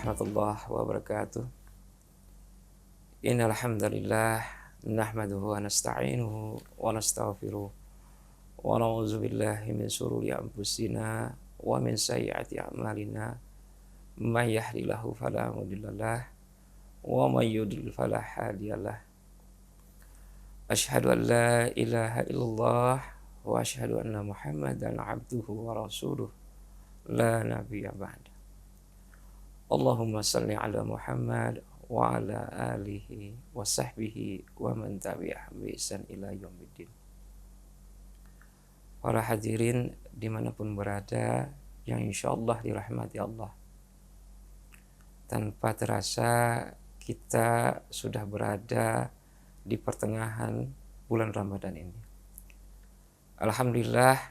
warahmatullahi wabarakatuh. Innal hamdalillah nahmaduhu wa nasta'inuhu wa nastaghfiruh wa na'udzu billahi min shururi anfusina wa min sayyiati a'malina. May yahdihillahu fala mudhillalah wa may yudlil fala hadiyalah. Asyhadu an la ilaha illallah wa asyhadu anna Muhammadan abduhu wa rasuluh la nabiyya ba'da. Allahumma salli ala Muhammad wa ala alihi wa sahbihi wa man tabi'ahum bi ihsan ila yaumiddin. Para hadirin dimanapun berada yang insyaallah dirahmati Allah. Tanpa terasa kita sudah berada di pertengahan bulan Ramadan ini. Alhamdulillah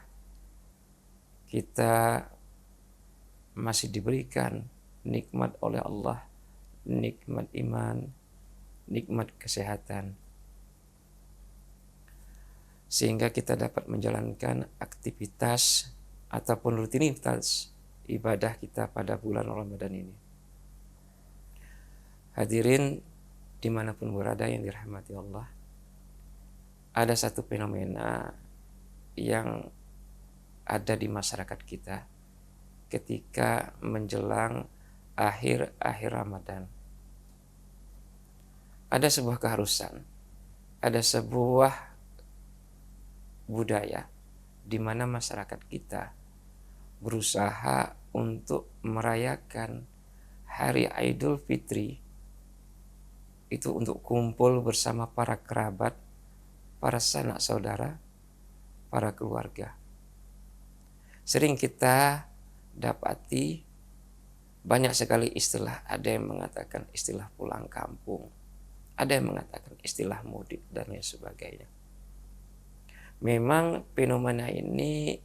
kita masih diberikan nikmat oleh Allah, nikmat iman, nikmat kesehatan, sehingga kita dapat menjalankan aktivitas ataupun rutinitas ibadah kita pada bulan Ramadan ini. Hadirin dimanapun berada yang dirahmati Allah, ada satu fenomena yang ada di masyarakat kita ketika menjelang akhir Ramadan. Ada sebuah keharusan, ada sebuah budaya di mana masyarakat kita berusaha untuk merayakan hari Idul Fitri itu untuk kumpul bersama para kerabat, para sanak saudara, para keluarga. Sering kita dapati banyak sekali istilah, ada yang mengatakan istilah pulang kampung, ada yang mengatakan istilah mudik dan lain sebagainya. Memang fenomena ini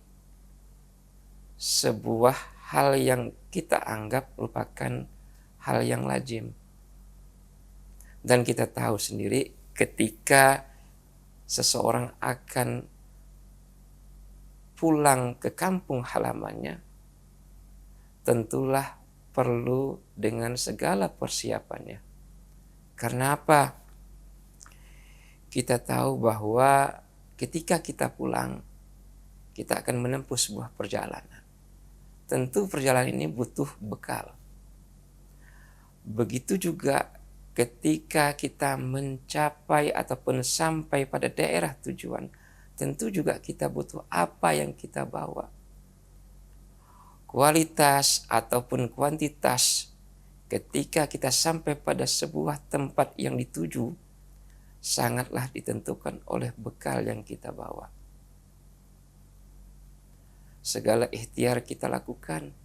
sebuah hal yang kita anggap merupakan hal yang lazim. Dan kita tahu sendiri ketika seseorang akan pulang ke kampung halamannya, tentulah perlu dengan segala persiapannya. Karena apa? Kita tahu bahwa ketika kita pulang, kita akan menempuh sebuah perjalanan. Tentu perjalanan ini butuh bekal. Begitu juga ketika kita mencapai ataupun sampai pada daerah tujuan, tentu juga kita butuh apa yang kita bawa. Kualitas ataupun kuantitas ketika kita sampai pada sebuah tempat yang dituju sangatlah ditentukan oleh bekal yang kita bawa. Segala ikhtiar kita lakukan,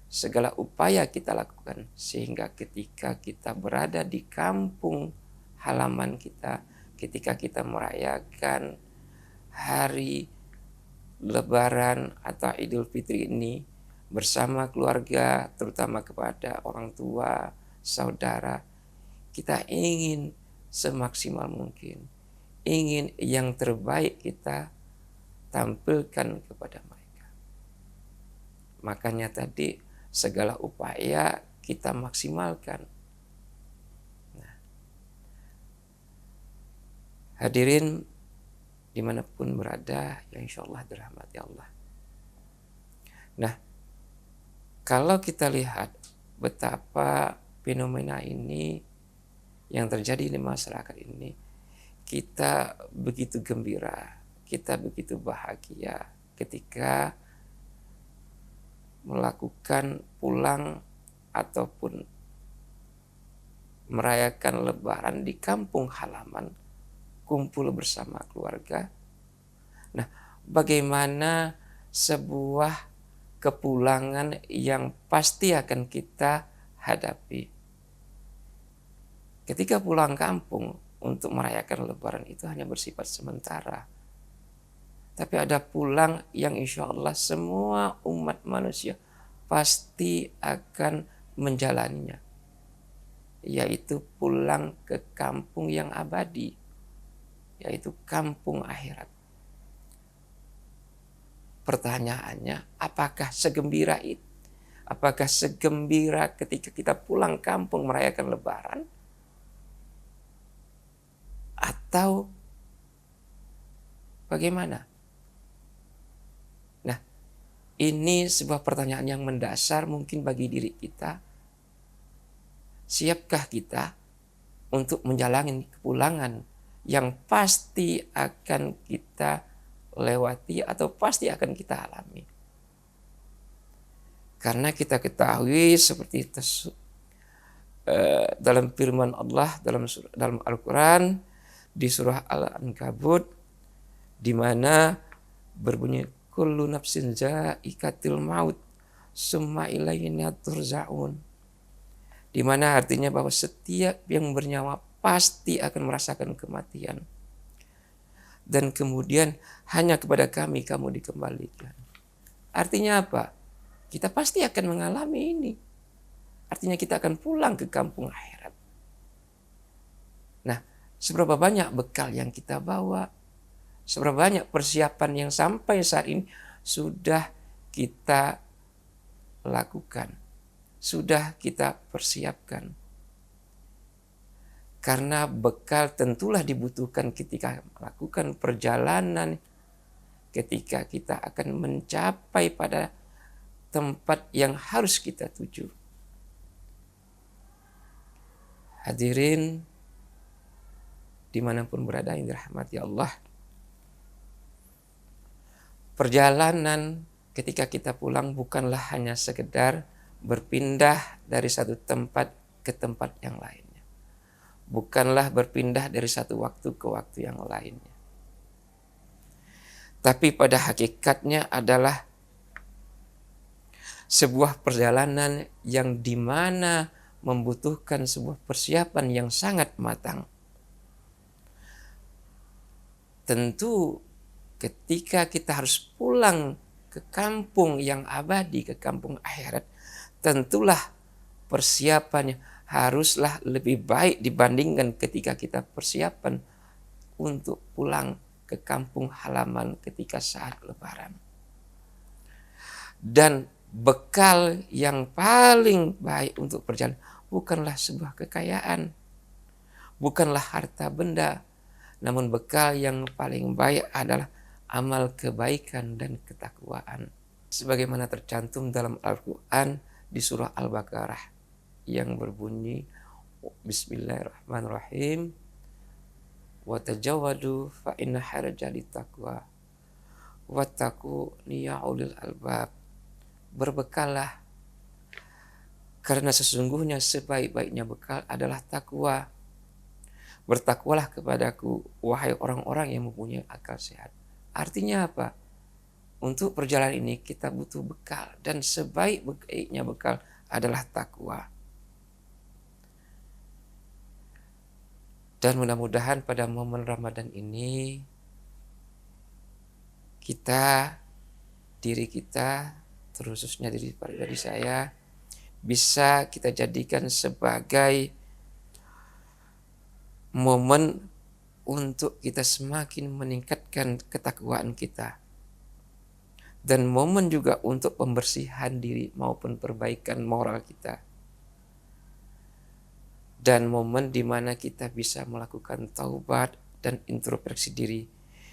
segala upaya kita lakukan, sehingga ketika kita berada di kampung halaman kita, ketika kita merayakan hari Lebaran atau Idul Fitri ini bersama keluarga, terutama kepada orang tua, saudara, kita ingin semaksimal mungkin, ingin yang terbaik kita tampilkan kepada mereka. Makanya tadi segala upaya kita maksimalkan. Nah, hadirin dimanapun berada yang insya Allah dirahmati Allah. Nah, kalau kita lihat betapa fenomena ini yang terjadi di masyarakat ini, kita begitu gembira, kita begitu bahagia ketika melakukan pulang ataupun merayakan Lebaran di kampung halaman, kumpul bersama keluarga. Nah, bagaimana sebuah kepulangan yang pasti akan kita hadapi. Ketika pulang kampung untuk merayakan Lebaran itu hanya bersifat sementara. Tapi ada pulang yang insya Allah semua umat manusia pasti akan menjalaninya. Yaitu pulang ke kampung yang abadi. Yaitu kampung akhirat. Pertanyaannya, apakah segembira itu? Apakah segembira ketika kita pulang kampung merayakan Lebaran? Atau bagaimana? Nah, ini sebuah pertanyaan yang mendasar mungkin bagi diri kita. Siapkah kita untuk menjalani kepulangan yang pasti akan kita lewati atau pasti akan kita alami? Karena kita ketahui seperti dalam firman Allah dalam Al-Quran di surah Al-Ankabut, di mana berbunyi kullu nafsin za'iqatul maut summa ilaina turja'un, di mana artinya bahwa setiap yang bernyawa pasti akan merasakan kematian dan kemudian hanya kepada kami kamu dikembalikan. Artinya apa? Kita pasti akan mengalami ini. Artinya kita akan pulang ke kampung akhirat. Nah, seberapa banyak bekal yang kita bawa? Seberapa banyak persiapan yang sampai saat ini sudah kita lakukan? Sudah kita persiapkan? Karena bekal tentulah dibutuhkan ketika melakukan perjalanan, ketika kita akan mencapai pada tempat yang harus kita tuju. Hadirin dimanapun berada yang dirahmati Allah, perjalanan ketika kita pulang bukanlah hanya sekedar berpindah dari satu tempat ke tempat yang lainnya. Bukanlah berpindah dari satu waktu ke waktu yang lainnya. Tapi pada hakikatnya adalah sebuah perjalanan yang dimana membutuhkan sebuah persiapan yang sangat matang. Tentu ketika kita harus pulang ke kampung yang abadi, ke kampung akhirat, tentulah persiapannya haruslah lebih baik dibandingkan ketika kita persiapan untuk pulang ke kampung halaman ketika saat Lebaran. Dan bekal yang paling baik untuk perjalanan bukanlah sebuah kekayaan, bukanlah harta benda, namun bekal yang paling baik adalah amal kebaikan dan ketakwaan. Sebagaimana tercantum dalam Al-Quran di surah Al-Baqarah yang berbunyi Bismillahirrahmanirrahim, wa tajawadu fa inna harajali taqwa wattaqu ya ulil albab. Berbekallah karena sesungguhnya sebaik-baiknya bekal adalah takwa. Bertakwalah kepadaku wahai orang-orang yang mempunyai akal sehat. Artinya apa? Untuk perjalanan ini kita butuh bekal dan sebaik-baiknya bekal adalah takwa. Dan mudah-mudahan pada momen Ramadan ini diri kita terkhususnya dari saya bisa kita jadikan sebagai momen untuk kita semakin meningkatkan ketakwaan kita, dan momen juga untuk pembersihan diri maupun perbaikan moral kita, dan momen di mana kita bisa melakukan taubat dan introspeksi diri,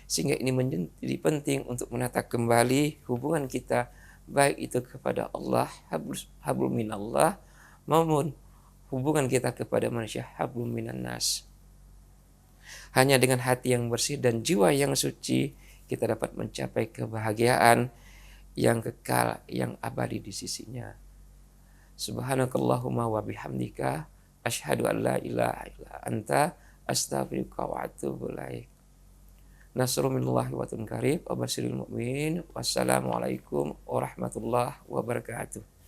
sehingga ini menjadi penting untuk menata kembali hubungan kita, baik itu kepada Allah, hablum minallah, maupun hubungan kita kepada manusia, hablum minan nas. Hanya dengan hati yang bersih dan jiwa yang suci kita dapat mencapai kebahagiaan yang kekal, yang abadi di sisinya. Subhanakallahumma wa bihamdika asyhadu an la ilaha illa anta astaghfiruka wa atubu ilaik. Nasrul minallahi wa tun qarib wa basyiril mu'minin. Wassalamualaikum warahmatullahi wabarakatuh.